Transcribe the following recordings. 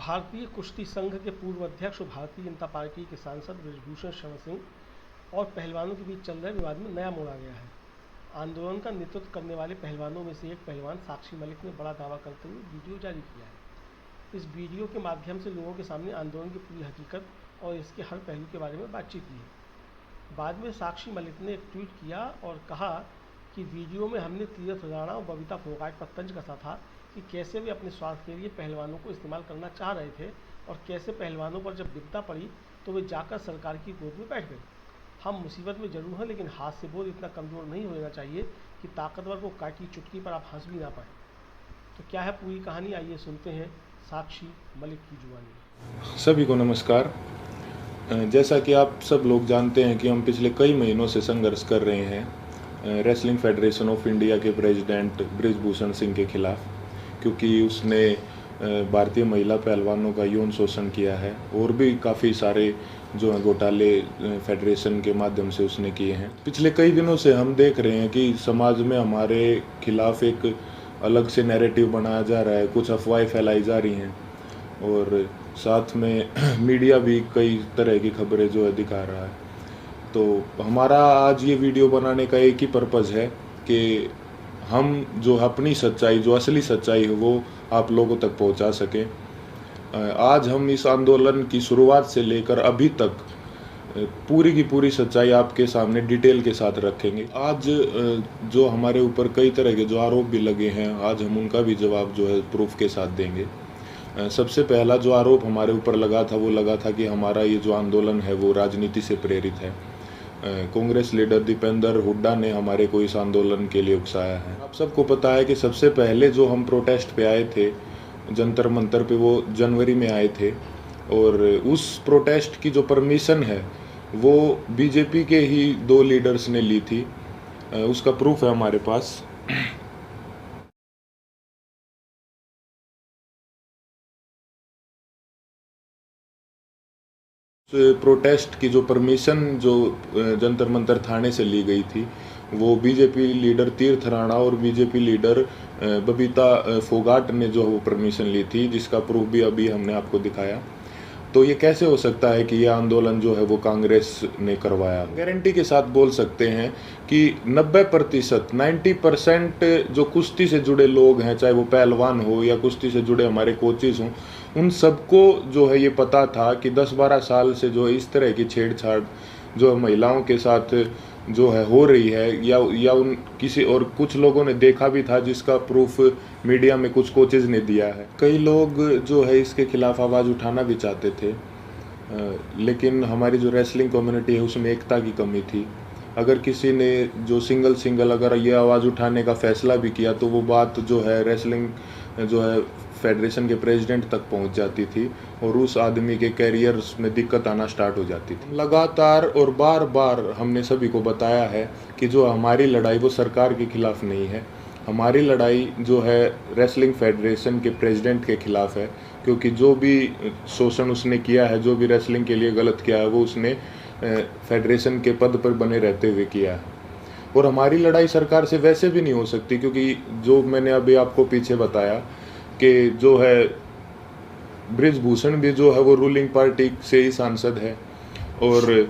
भारतीय कुश्ती संघ के पूर्व अध्यक्ष और भारतीय जनता पार्टी के सांसद बृजभूषण शरण सिंह और पहलवानों के बीच चल रहे विवाद में नया मोड़ आ गया है। आंदोलन का नेतृत्व करने वाले पहलवानों में से एक पहलवान साक्षी मलिक ने बड़ा दावा करते हुए वीडियो जारी किया है। इस वीडियो के माध्यम से लोगों के सामने आंदोलन की पूरी हकीकत और इसके हर पहलू के बारे में बातचीत की है। बाद में साक्षी मलिक ने एक ट्वीट किया और कहा कि वीडियो में हमने तीरथ राणा और बबीता फोगाट पर तंज कसा था कि कैसे वे अपने स्वार्थ के लिए पहलवानों को इस्तेमाल करना चाह रहे थे और कैसे पहलवानों पर जब विपदा पड़ी तो वे जाकर सरकार की गोद में बैठ गए। हम मुसीबत में जरूर हैं, लेकिन हाथ से बोल इतना कमज़ोर नहीं होना चाहिए कि ताकतवर को काटी चुटकी पर आप हंस भी ना पाएँ। तो क्या है पूरी कहानी, आइए सुनते हैं साक्षी मलिक की जुबानी। सभी को नमस्कार। जैसा कि आप सब लोग जानते हैं कि हम पिछले कई महीनों से संघर्ष कर रहे हैं रेसलिंग फेडरेशन ऑफ इंडिया के प्रेसिडेंट बृजभूषण सिंह के खिलाफ, क्योंकि उसने भारतीय महिला पहलवानों का यौन शोषण किया है और भी काफ़ी सारे जो हैं घोटाले फेडरेशन के माध्यम से उसने किए हैं। पिछले कई दिनों से हम देख रहे हैं कि समाज में हमारे खिलाफ एक अलग से नैरेटिव बनाया जा रहा है, कुछ अफवाहें फैलाई जा रही हैं और साथ में मीडिया भी कई तरह की खबरें जो है दिखा रहा है। तो हमारा आज ये वीडियो बनाने का एक ही पर्पज़ है कि हम जो अपनी सच्चाई, जो असली सच्चाई है वो आप लोगों तक पहुंचा सकें। आज हम इस आंदोलन की शुरुआत से लेकर अभी तक पूरी की पूरी सच्चाई आपके सामने डिटेल के साथ रखेंगे। आज जो हमारे ऊपर कई तरह के जो आरोप भी लगे हैं, आज हम उनका भी जवाब जो है प्रूफ के साथ देंगे। सबसे पहला जो आरोप हमारे ऊपर लगा था वो लगा था कि हमारा ये जो आंदोलन है वो राजनीति से प्रेरित है। कांग्रेस लीडर दीपेंद्र हुड्डा ने हमारे को इस आंदोलन के लिए उकसाया है। आप सबको पता है कि सबसे पहले जो हम प्रोटेस्ट पे आए थे जंतर मंतर पे, वो जनवरी में आए थे और उस प्रोटेस्ट की जो परमिशन है वो बीजेपी के ही 2 लीडर्स ने ली थी। उसका प्रूफ है हमारे पास। प्रोटेस्ट की जो परमिशन जो जंतर मंतर थाने से ली गई थी वो बीजेपी लीडर तीरथ राणा और बीजेपी लीडर बबीता फोगाट ने जो वो परमिशन ली थी, जिसका प्रूफ भी अभी हमने आपको दिखाया। तो ये कैसे हो सकता है कि ये आंदोलन जो है वो कांग्रेस ने करवाया? गारंटी के साथ बोल सकते हैं कि 90% जो कुश्ती से जुड़े लोग हैं, चाहे वो पहलवान हो या कुश्ती से जुड़े हमारे कोचेज हों, उन सबको जो है ये पता था कि 10-12 साल से जो इस तरह की छेड़छाड़ जो महिलाओं के साथ जो है हो रही है या उन किसी और कुछ लोगों ने देखा भी था, जिसका प्रूफ मीडिया में कुछ कोचेज ने दिया है। कई लोग जो है इसके खिलाफ आवाज़ उठाना भी चाहते थे, लेकिन हमारी जो रेसलिंग कम्युनिटी है उसमें एकता की कमी थी। अगर किसी ने जो सिंगल अगर ये आवाज़ उठाने का फैसला भी किया तो वो बात जो है रेसलिंग जो है फेडरेशन के प्रेसिडेंट तक पहुंच जाती थी और उस आदमी के कैरियर्स में दिक्कत आना स्टार्ट हो जाती थी। लगातार और बार बार हमने सभी को बताया है कि जो हमारी लड़ाई वो सरकार के खिलाफ नहीं है, हमारी लड़ाई जो है रेसलिंग फेडरेशन के प्रेसिडेंट के खिलाफ है, क्योंकि जो भी शोषण उसने किया है, जो भी रेसलिंग के लिए गलत किया है, वो उसने फेडरेशन के पद पर बने रहते हुए किया है। और हमारी लड़ाई सरकार से वैसे भी नहीं हो सकती, क्योंकि जो मैंने अभी आपको पीछे बताया कि जो है बृजभूषण भी जो है वो रूलिंग पार्टी से ही सांसद है और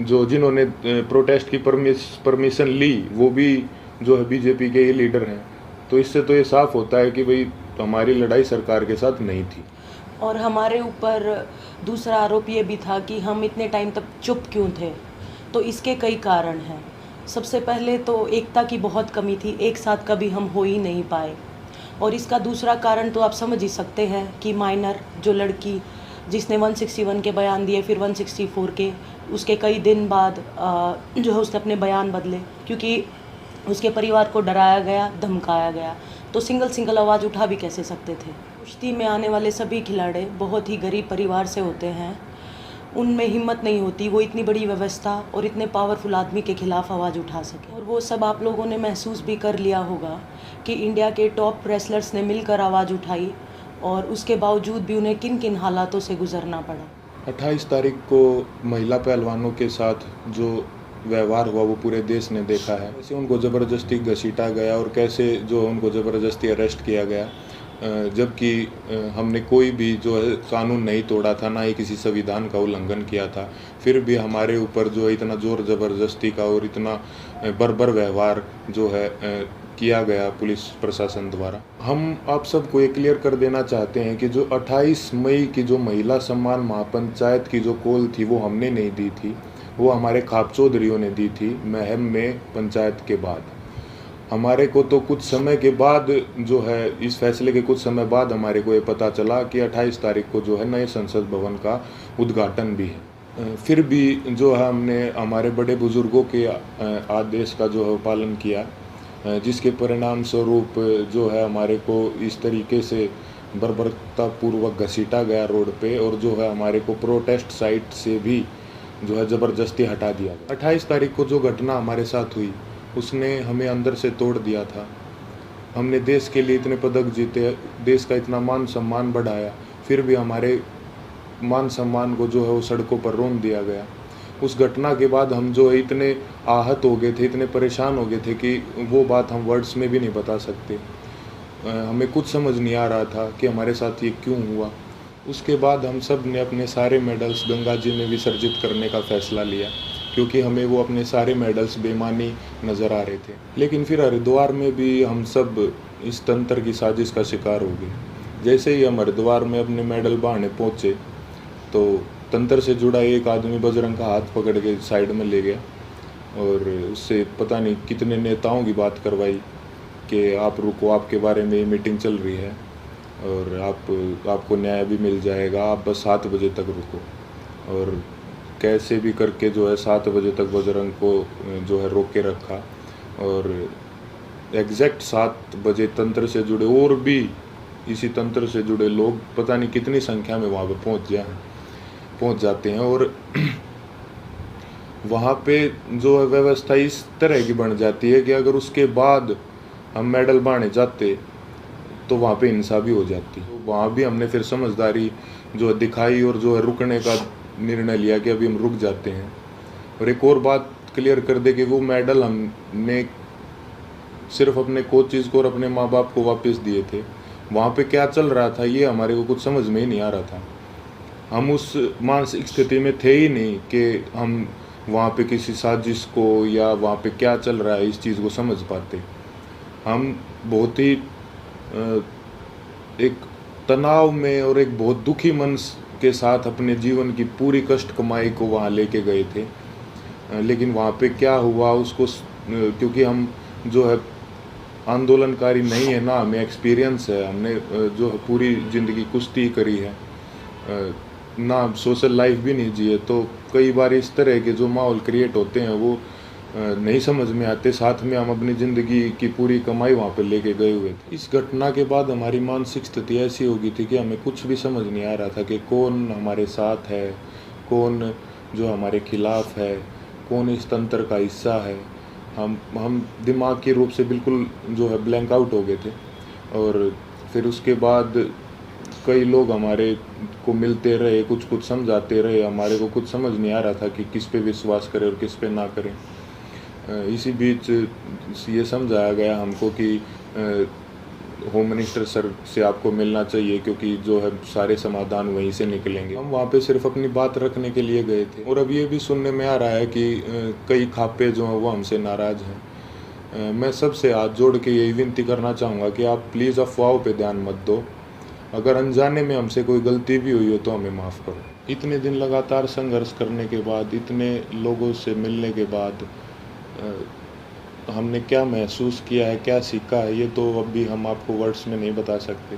जो जिन्होंने प्रोटेस्ट की परमिशन ली वो भी जो है बीजेपी के ही लीडर हैं। तो इससे तो ये साफ होता है कि भाई हमारी लड़ाई सरकार के साथ नहीं थी। और हमारे ऊपर दूसरा आरोप ये भी था कि हम इतने टाइम तक चुप क्यों थे। तो इसके कई कारण हैं। सबसे पहले तो एकता की बहुत कमी थी, एक साथ कभी हम हो ही नहीं पाए। और इसका दूसरा कारण तो आप समझ ही सकते हैं कि माइनर जो लड़की जिसने 161 के बयान दिए, फिर 164 के, उसके कई दिन बाद जो है उसने अपने बयान बदले, क्योंकि उसके परिवार को डराया गया, धमकाया गया। तो सिंगल आवाज़ उठा भी कैसे सकते थे। कुश्ती में आने वाले सभी खिलाड़ी बहुत ही गरीब परिवार से होते हैं, उनमें हिम्मत नहीं होती वो इतनी बड़ी व्यवस्था और इतने पावरफुल आदमी के खिलाफ आवाज़ उठा सके। और वो सब आप लोगों ने महसूस भी कर लिया होगा कि इंडिया के टॉप रेसलर्स ने मिलकर आवाज़ उठाई और उसके बावजूद भी उन्हें किन किन हालातों से गुजरना पड़ा। 28 तारीख को महिला पहलवानों के साथ जो व्यवहार हुआ वो पूरे देश ने देखा है। कैसे उनको ज़बरदस्ती घसीटा गया और कैसे जो उनको ज़बरदस्ती अरेस्ट किया गया जबकि हमने कोई भी जो है कानून नहीं तोड़ा था, ना ही किसी संविधान का उल्लंघन किया था। फिर भी हमारे ऊपर जो है इतना ज़ोर ज़बरदस्ती का और इतना बर्बर व्यवहार जो है किया गया पुलिस प्रशासन द्वारा। हम आप सबको ये क्लियर कर देना चाहते हैं कि जो 28 मई की जो महिला सम्मान महापंचायत की जो कॉल थी वो हमने नहीं दी थी, वो हमारे खाप चौधरियों ने दी थी महम में पंचायत के बाद। हमारे को तो कुछ समय के बाद जो है इस फैसले के कुछ समय बाद हमारे को ये पता चला कि 28 तारीख को जो है नए संसद भवन का उद्घाटन भी है। फिर भी जो है हमने हमारे बड़े बुजुर्गों के आदेश का जो है पालन किया, जिसके परिणाम स्वरूप जो है हमारे को इस तरीके से बर्बरतापूर्वक घसीटा गया रोड पे, और जो है हमारे को प्रोटेस्ट साइट से भी जो है ज़बरदस्ती हटा दिया गया। 28 तारीख को जो घटना हमारे साथ हुई उसने हमें अंदर से तोड़ दिया था। हमने देश के लिए इतने पदक जीते, देश का इतना मान सम्मान बढ़ाया, फिर भी हमारे मान सम्मान को जो है वो सड़कों पर रौंद दिया गया। उस घटना के बाद हम जो है इतने आहत हो गए थे, इतने परेशान हो गए थे कि वो बात हम वर्ड्स में भी नहीं बता सकते। हमें कुछ समझ नहीं आ रहा था कि हमारे साथ ये क्यों हुआ। उसके बाद हम सब ने अपने सारे मेडल्स गंगा जी में विसर्जित करने का फैसला लिया, क्योंकि हमें वो अपने सारे मेडल्स बेईमानी नज़र आ रहे थे। लेकिन फिर हरिद्वार में भी हम सब इस तंत्र की साजिश का शिकार हो गए। जैसे ही हम हरिद्वार में अपने मेडल बहाने पहुँचे तो तंत्र से जुड़ा एक आदमी बजरंग का हाथ पकड़ के साइड में ले गया और उससे पता नहीं कितने नेताओं की बात करवाई कि आप रुको, आपके बारे में मीटिंग चल रही है और आपको न्याय भी मिल जाएगा, आप बस 7 बजे तक रुको। और कैसे भी करके जो है 7 बजे तक बजरंग को जो है रोक के रखा, और एग्जैक्ट 7 बजे तंत्र से जुड़े और भी इसी तंत्र से जुड़े लोग पता नहीं कितनी संख्या में वहाँ पे पहुँच जाते हैं। और वहाँ पे जो है व्यवस्था इस तरह की बन जाती है कि अगर उसके बाद हम मेडल बांटे जाते तो वहाँ पे हिंसा भी हो जाती। तो वहाँ भी हमने फिर समझदारी जो है दिखाई और जो है रुकने का निर्णय लिया कि अभी हम रुक जाते हैं। और एक और बात क्लियर कर दे कि वो मेडल हमने सिर्फ अपने कोचेज़ को और अपने माँ बाप को वापस दिए थे। वहाँ पे क्या चल रहा था ये हमारे को कुछ समझ में ही नहीं आ रहा था। हम उस मानसिक स्थिति में थे ही नहीं कि हम वहाँ पे किसी साजिश को या वहाँ पे क्या चल रहा है इस चीज़ को समझ पाते। हम बहुत ही एक तनाव में और एक बहुत दुखी मन के साथ अपने जीवन की पूरी कष्ट कमाई को वहाँ लेके गए थे। लेकिन वहाँ पे क्या हुआ उसको, क्योंकि हम जो है आंदोलनकारी नहीं है ना, हमें एक्सपीरियंस है, हमने जो है पूरी ज़िंदगी कुश्ती करी है ना, सोशल लाइफ भी नहीं जिए, तो कई बार इस तरह के जो माहौल क्रिएट होते हैं वो नहीं समझ में आते। साथ में हम अपनी ज़िंदगी की पूरी कमाई वहाँ पर लेके गए हुए थे। इस घटना के बाद हमारी मानसिक स्थिति ऐसी हो गई थी कि हमें कुछ भी समझ नहीं आ रहा था कि कौन हमारे साथ है, कौन जो हमारे खिलाफ है, कौन इस तंत्र का हिस्सा है। हम दिमागी रूप से बिल्कुल जो है ब्लैंक आउट हो गए थे। और फिर उसके बाद कई लोग हमारे को मिलते रहे, कुछ समझाते रहे, हमारे को कुछ समझ नहीं आ रहा था कि किस पे विश्वास करें और किस पे ना करें। इसी बीच ये समझाया गया हमको कि होम मिनिस्टर सर से आपको मिलना चाहिए, क्योंकि जो है सारे समाधान वहीं से निकलेंगे। हम वहाँ पे सिर्फ अपनी बात रखने के लिए गए थे। और अब ये भी सुनने में आ रहा है कि कई खापे जो हैं वो हमसे नाराज़ हैं। मैं सबसे हाथ जोड़ के यही विनती करना चाहूँगा कि आप प्लीज़ अफवाहों पे ध्यान मत दो। अगर अनजाने में हमसे कोई गलती भी हुई हो तो हमें माफ़ करो। इतने दिन लगातार संघर्ष करने के बाद, इतने लोगों से मिलने के बाद हमने क्या महसूस किया है, क्या सीखा है, ये तो अभी हम आपको वर्ड्स में नहीं बता सकते।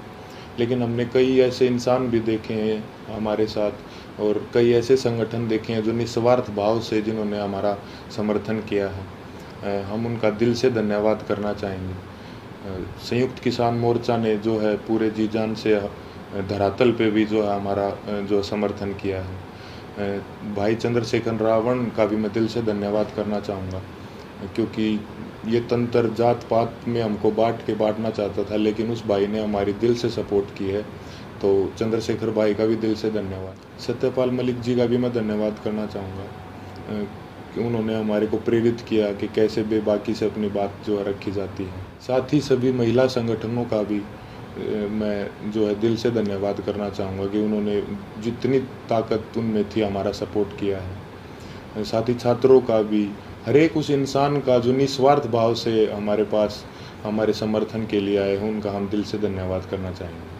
लेकिन हमने कई ऐसे इंसान भी देखे हैं हमारे साथ, और कई ऐसे संगठन देखे हैं जो निस्वार्थ भाव से जिन्होंने हमारा समर्थन किया है। हम उनका दिल से धन्यवाद करना चाहेंगे। संयुक्त किसान मोर्चा ने जो है पूरे जी जान से धरातल पे भी जो है हमारा जो समर्थन किया है। भाई चंद्रशेखर रावण का भी मैं दिल से धन्यवाद करना चाहूँगा, क्योंकि ये तंत्र जात पात में हमको बांटना चाहता था, लेकिन उस भाई ने हमारी दिल से सपोर्ट की है। तो चंद्रशेखर भाई का भी दिल से धन्यवाद। सत्यपाल मलिक जी का भी मैं धन्यवाद करना चाहूँगा कि उन्होंने हमारे को प्रेरित किया कि कैसे बेबाकी से अपनी बात जो है रखी जाती है। साथ ही सभी महिला संगठनों का भी मैं जो है दिल से धन्यवाद करना चाहूँगा कि उन्होंने जितनी ताकत उनमें थी हमारा सपोर्ट किया है। साथ ही छात्रों का भी, हर एक उस इंसान का जो निस्वार्थ भाव से हमारे पास हमारे समर्थन के लिए आए हैं, उनका हम दिल से धन्यवाद करना चाहेंगे।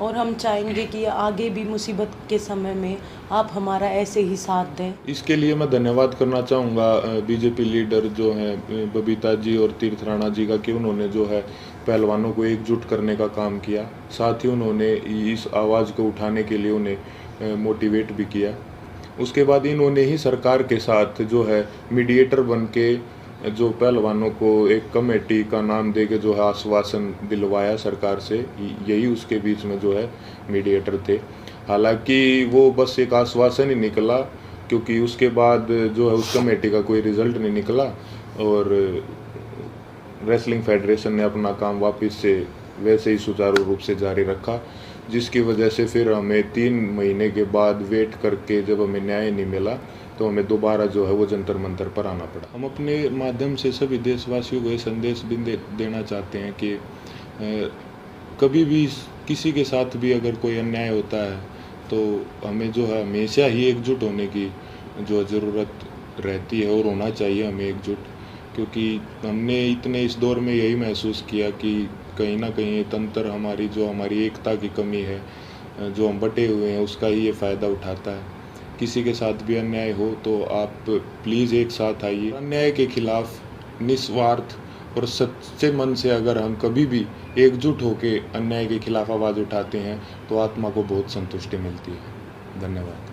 और हम चाहेंगे कि आगे भी मुसीबत के समय में आप हमारा ऐसे ही साथ दें। इसके लिए मैं धन्यवाद करना चाहूँगा बीजेपी लीडर जो हैं बबीता जी और तीर्थ राणा जी का, कि उन्होंने जो है पहलवानों को एकजुट करने का काम किया। साथ ही उन्होंने इस आवाज़ को उठाने के लिए उन्हें मोटिवेट भी किया। उसके बाद इन्होंने ही सरकार के साथ जो है मीडिएटर बन के जो पहलवानों को एक कमेटी का नाम दे के जो है आश्वासन दिलवाया सरकार से, यही उसके बीच में जो है मीडिएटर थे। हालांकि वो बस एक आश्वासन ही निकला, क्योंकि उसके बाद जो है उस कमेटी का कोई रिजल्ट नहीं निकला और रेसलिंग फेडरेशन ने अपना काम वापस से वैसे ही सुचारू रूप से जारी रखा, जिसकी वजह से फिर हमें 3 महीने के बाद वेट करके जब हमें न्याय नहीं मिला तो हमें दोबारा जो है वो जंतर मंतर पर आना पड़ा। हम अपने माध्यम से सभी देशवासियों को ये संदेश भी देना चाहते हैं कि कभी भी किसी के साथ भी अगर कोई अन्याय होता है तो हमें जो है हमेशा ही एकजुट होने की जो ज़रूरत रहती है और होना चाहिए हमें एकजुट, क्योंकि हमने इतने इस दौर में यही महसूस किया कि कहीं ना कहीं तंत्र हमारी एकता की कमी है, जो हम बटे हुए हैं उसका ही ये फ़ायदा उठाता है। किसी के साथ भी अन्याय हो तो आप प्लीज़ एक साथ आइए। अन्याय के खिलाफ निस्वार्थ और सच्चे मन से अगर हम कभी भी एकजुट होकर अन्याय के खिलाफ आवाज़ उठाते हैं तो आत्मा को बहुत संतुष्टि मिलती है। धन्यवाद।